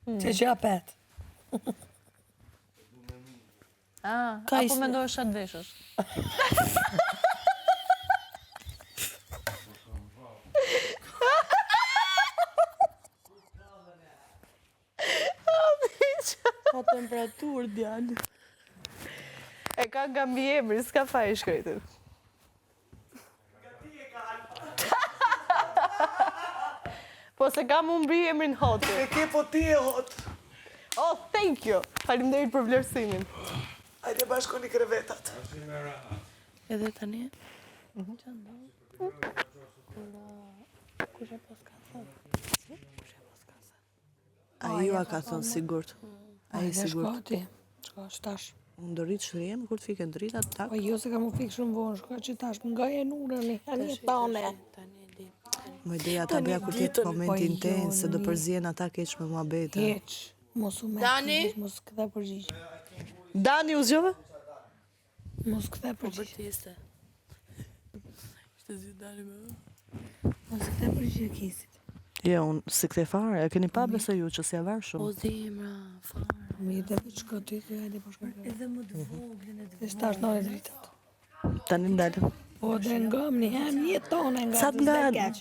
Që që apet. Apo mendojë shatë veshësh? Ka temperaturë, djallë. E ka nga mbi emri, s'ka faj i shkretit. Po se ka mu mbi emrin hotë. E ke po ti e hot. Oh, thank you. Faleminderit për vlerësimin. Hajde bashko një krevetat. Edhe tani? A Iva ka thonë sigurt. A i sigurt. Shko ti. Shko, shtash. Unë do rritë shriem, kur të fiken të rritë atë tak. Po jo se ka mu fikë shumë vonë, shko që tash nga e nurën, ani tane. Më ideja ta beja kur tjetë moment intens, se do përzien ata keq me mua bete. Keq. Mos u me keq, mos këthe përgjigje. Dani u zgjove? Mos këthe përgjigje. Ishte zi Dani me. Mos këthe përgjigje kisit. Jo, unë si këte fare, e keni pa besa ju që si avar shumë. O zemra, farë. Mi dhe për shko ty, hajde po shko. Edhe më të voglën e të E shtash në e dritat. Tani ndalëm. Po dhe ngëm një hem jetone nga Sa të ndalëm?